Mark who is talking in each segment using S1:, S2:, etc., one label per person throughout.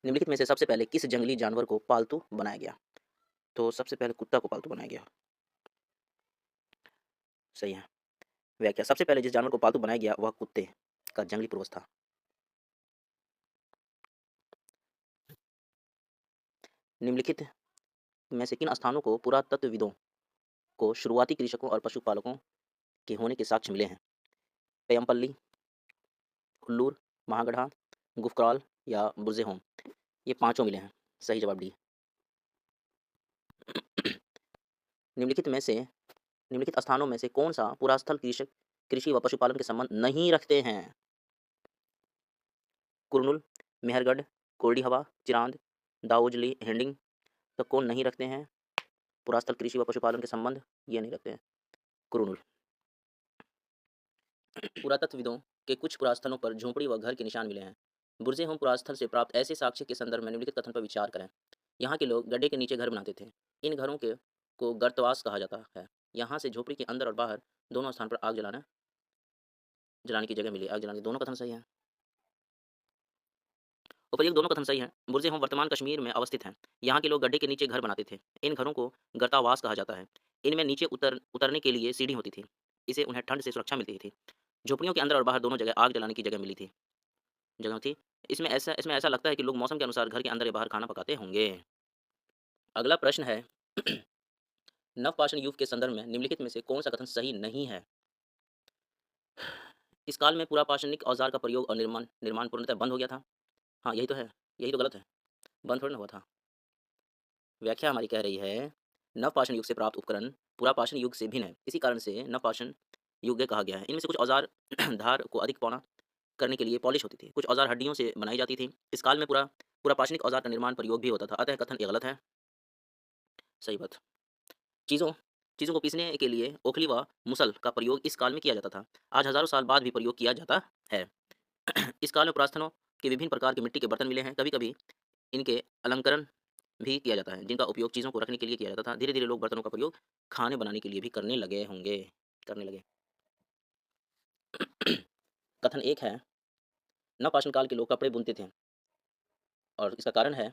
S1: निम्नलिखित में से सबसे पहले किस जंगली जानवर को पालतू बनाया गया? तो सबसे पहले कुत्ता को पालतू बनाया गया। सही है। व्याख्या: सबसे पहले जिस जानवर को पालतू बनाया गया वह कुत्ते का जंगली पूर्वज था। निम्नलिखित में से किन स्थानों को पुरातत्वविदों को शुरुआती कृषकों और पशुपालकों के होने के साक्ष्य मिले हैं? पेयमपल्ली, हुल्लूर, महागढ़ा, गुफक्रॉल या बुर्जेहोम? ये पांचों मिले हैं। सही जवाब डी। निम्नलिखित में से निम्नलिखित स्थानों में से कौन सा पुरास्थल कृषक कृषि व पशुपालन के संबंध नहीं रखते हैं? कुरनुल, मेहरगढ़, कोरडी हवा, चिरांद, दाऊजली हेंडिंग? तो कौन नहीं रखते हैं पुरास्थल कृषि व पशुपालन के संबंध? ये नहीं रखते हैं। कुरनुल। पुरातत्वविदों के कुछ पुरास्थलों पर झोंपड़ी व घर के निशान मिले हैं। बुर्जे होम पुरास्थल से प्राप्त ऐसे साक्ष्य के संदर्भ में निम्नलिखित कथन पर विचार करें। यहाँ के लोग गड्ढे के नीचे घर बनाते थे। इन घरों के को गर्तवास कहा जाता है। यहाँ से झोपड़ी के अंदर और बाहर दोनों स्थान पर आग जलाने की जगह मिली। आग जलाने दोनों कथन सही है। उपर्युक्त दोनों कथन सही हैं। बुर्जे होम वर्तमान कश्मीर में अवस्थित हैं। यहाँ के लोग गड्ढे के नीचे घर बनाते थे। इन घरों को गर्तावास कहा जाता है। इनमें नीचे उतरने के लिए सीढ़ी होती थी। इसे उन्हें ठंड से सुरक्षा मिलती थी। झोपड़ियों के अंदर और बाहर दोनों जगह आग जलाने की जगह थी। इसमें ऐसा लगता है कि लोग मौसम के अनुसार घर के अंदर या बाहर खाना पकाते होंगे। अगला प्रश्न है नवपाषाण युग के संदर्भ में निम्नलिखित में से कौन सा कथन सही नहीं है? इस काल में पुरापाषाणिक औजार का प्रयोग और निर्माण निर्माण पूर्णतः बंद हो गया था। हाँ, यही तो है। यही तो गलत है। बंद थोड़ी ना हुआ था। व्याख्या हमारी कह रही है नवपाषाण युग से प्राप्त उपकरण पुरापाषाण युग से भिन्न है। इसी कारण से नवपाषाण युग कहा गया है। इनमें से कुछ औजार धार को अधिक पौना करने के लिए पॉलिश होती थी। कुछ औजार हड्डियों से बनाई जाती थी। इस काल में पुरापाषाणिक औजार का निर्माण प्रयोग भी होता था। अतः कथन ये गलत है। सही बात। चीज़ों चीज़ों को पीसने के लिए ओखली व मुसल का प्रयोग इस काल में किया जाता था। आज हजारों साल बाद भी प्रयोग किया जाता है। इस काल में पुरास्थनों के विभिन्न प्रकार के मिट्टी के बर्तन मिले हैं। कभी कभी इनके अलंकरण भी किया जाता है जिनका उपयोग चीज़ों को रखने के लिए किया जाता था। धीरे धीरे लोग बर्तनों का प्रयोग खाने बनाने के लिए भी करने लगे। कथन एक है नवपाषाण काल के लोग कपड़े बुनते थे और इसका कारण है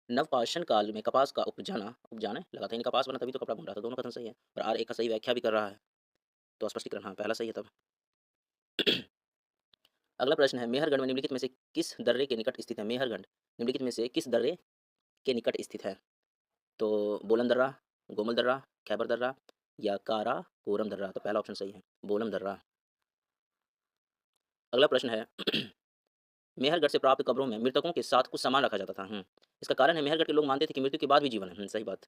S1: नवपाषाण काल में कपास का उपजाने लगा था। इन कपास बना तभी तो कपड़ा बन रहा था। दोनों कथन सही है और आर एक का सही व्याख्या भी कर रहा है। तो स्पष्टीकरण हाँ पहला सही है तब। अगला प्रश्न है मेहरगढ़ में निम्नलिखित में से किस दर्रे के निकट स्थित है? मेहरगढ़ निम्नलिखित में से किस दर्रे के निकट स्थित है? तो बोलन दर्रा, गोमल दर्रा, खैबर दर्रा या कारा कोरम दर्रा? तो पहला ऑप्शन सही है, बोलम दर्रा। अगला प्रश्न है मेहरगढ़ से प्राप्त कब्रों में मृतकों के साथ कुछ सामान रखा जाता था। इसका कारण है मेहरगढ़ के लोग मानते थे कि मृत्यु के बाद भी जीवन है। सही बात।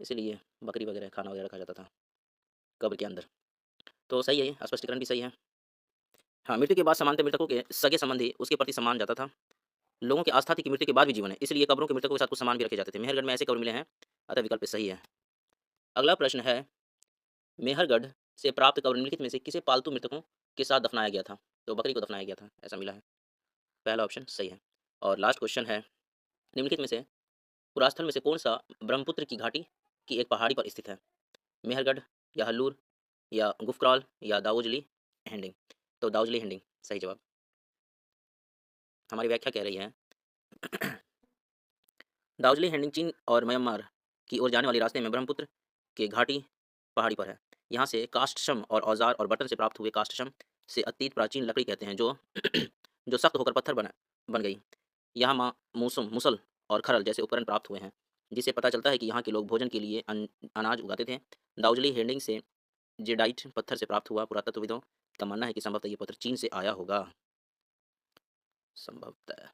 S1: इसीलिए बकरी वगैरह खाना वगैरह रखा जाता था कब्र के अंदर। तो सही है, स्पष्टीकरण भी सही है। हाँ, मृत्यु के बाद सामान्यतः मृतकों के सगे संबंधी उसके प्रति सम्मान जाता था। लोगों की आस्था थी कि मृत्यु के बाद भी जीवन है, इसलिए कब्रों के मृतकों के साथ कुछ सामान भी रखे जाते थे। मेहरगढ़ में ऐसे कब्र मिले हैं, अतः विकल्प सही है। अगला प्रश्न है मेहरगढ़ से प्राप्त कब्र निम्नलिखित में से किसे पालतू मृतकों के साथ दफनाया गया था? तो बकरी को दफनाया गया था, ऐसा मिला है। पहला ऑप्शन सही है। और लास्ट क्वेश्चन है निम्नलिखित में से पुरास्थल में से कौन सा ब्रह्मपुत्र की घाटी की एक पहाड़ी पर स्थित है? मेहरगढ़ या हल्लूर या गुफक्रॉल या दाऊजली हैंडिंग? तो दाऊजली हैंडिंग सही जवाब। हमारी व्याख्या कह रही है दाऊजली हैंडिंग चीन और म्यांमार की ओर जाने वाले रास्ते में ब्रह्मपुत्र के घाटी पहाड़ी पर है। यहाँ से काष्ठशम और औजार और बर्तन से प्राप्त हुए काष्ठशम से अतीत प्राचीन लकड़ी कहते हैं जो जो सख्त होकर पत्थर बन गई। यहाँ मुसल और खरल जैसे उपकरण प्राप्त हुए हैं जिससे पता चलता है कि यहाँ के लोग भोजन के लिए अनाज उगाते थे। दाऊजली हैंडिंग से जेडाइट पत्थर से प्राप्त हुआ। पुरातत्वविदों का मानना है कि संभवतः ये पत्थर चीन से आया होगा। संभवतः